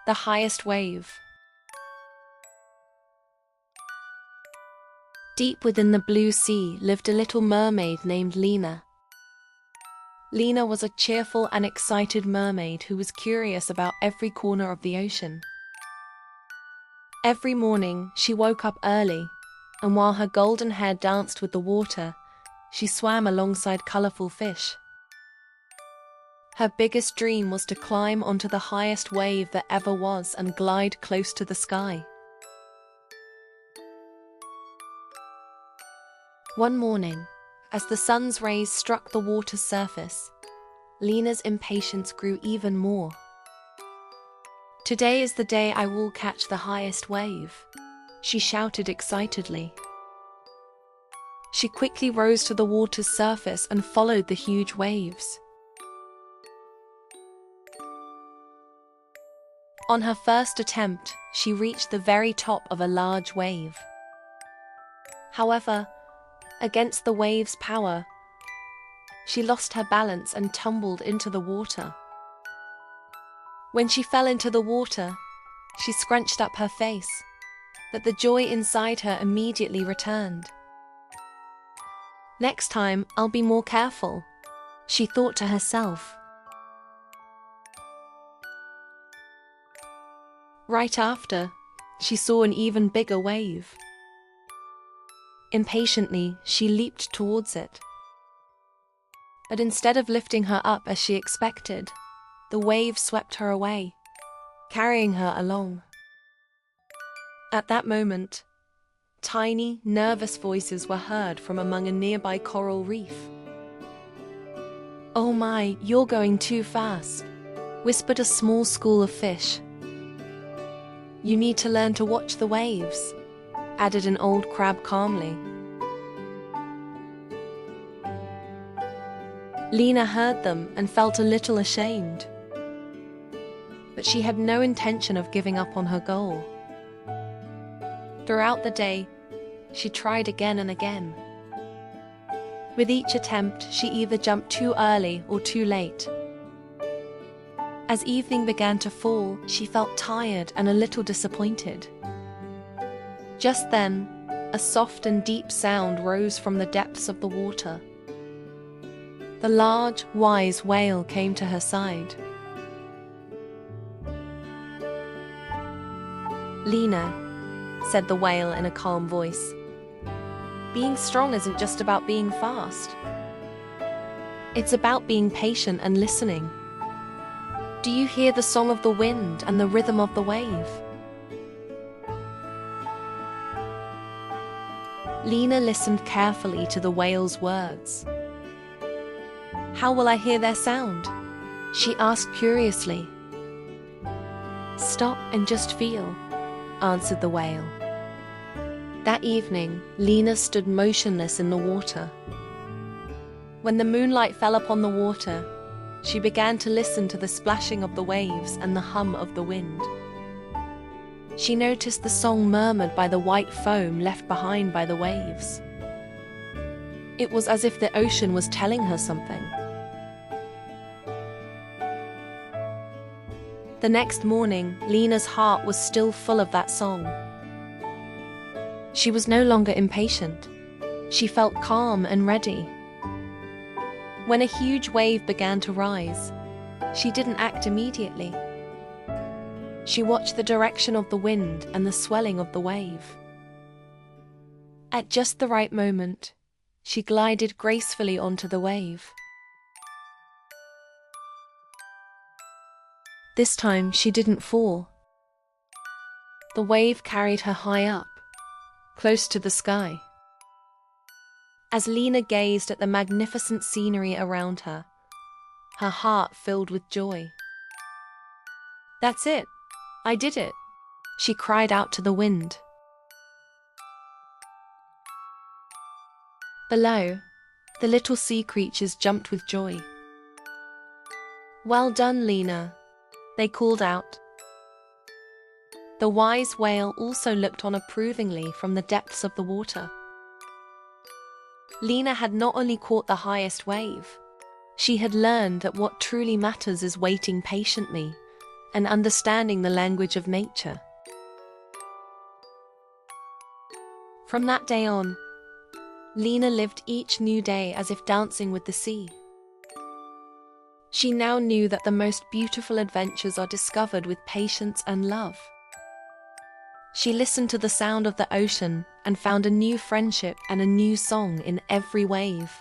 The highest wave. Deep within the blue sea lived a little mermaid named Lina. Lina was a cheerful and excited mermaid who was curious about every corner of the ocean. Every morning, she woke up early, and while her golden hair danced with the water, she swam alongside colorful fish. Her biggest dream was to climb onto the highest wave that ever was and glide close to the sky. One morning, as the sun's rays struck the water's surface, Lina's impatience grew even more. "Today is the day I will catch the highest wave," she shouted excitedly. She quickly rose to the water's surface and followed the huge waves. On her first attempt, she reached the very top of a large wave. However, against the wave's power, she lost her balance and tumbled into the water. When she fell into the water, she scrunched up her face, but the joy inside her immediately returned. "Next time, I'll be more careful," she thought to herself. Right after, she saw an even bigger wave. Impatiently, she leaped towards it. But instead of lifting her up as she expected, the wave swept her away, carrying her along. At that moment, tiny, nervous voices were heard from among a nearby coral reef. "Oh my, you're going too fast," whispered a small school of fish. "You need to learn to watch the waves," added an old crab calmly. Lina heard them and felt a little ashamed. But she had no intention of giving up on her goal. Throughout the day, she tried again and again. With each attempt, she either jumped too early or too late. As evening began to fall, she felt tired and a little disappointed. Just then, a soft and deep sound rose from the depths of the water. The large, wise whale came to her side. "Lina," said the whale in a calm voice, "being strong isn't just about being fast. It's about being patient and listening. Do you hear the song of the wind and the rhythm of the wave?" Lina listened carefully to the whale's words. "How will I hear their sound?" she asked curiously. "Stop and just feel," answered the whale. That evening, Lina stood motionless in the water. When the moonlight fell upon the water, she began to listen to the splashing of the waves and the hum of the wind. She noticed the song murmured by the white foam left behind by the waves. It was as if the ocean was telling her something. The next morning, Lina's heart was still full of that song. She was no longer impatient. She felt calm and ready. When a huge wave began to rise, she didn't act immediately. She watched the direction of the wind and the swelling of the wave. At just the right moment, she glided gracefully onto the wave. This time, she didn't fall. The wave carried her high up, close to the sky. As Lina gazed at the magnificent scenery around her, her heart filled with joy. "That's it! I did it!" she cried out to the wind. Below, the little sea creatures jumped with joy. "Well done, Lina," they called out. The wise whale also looked on approvingly from the depths of the water. Lina had not only caught the highest wave, she had learned that what truly matters is waiting patiently and understanding the language of nature. From that day on, Lina lived each new day as if dancing with the sea. She now knew that the most beautiful adventures are discovered with patience and love. She listened to the sound of the ocean and found a new friendship and a new song in every wave.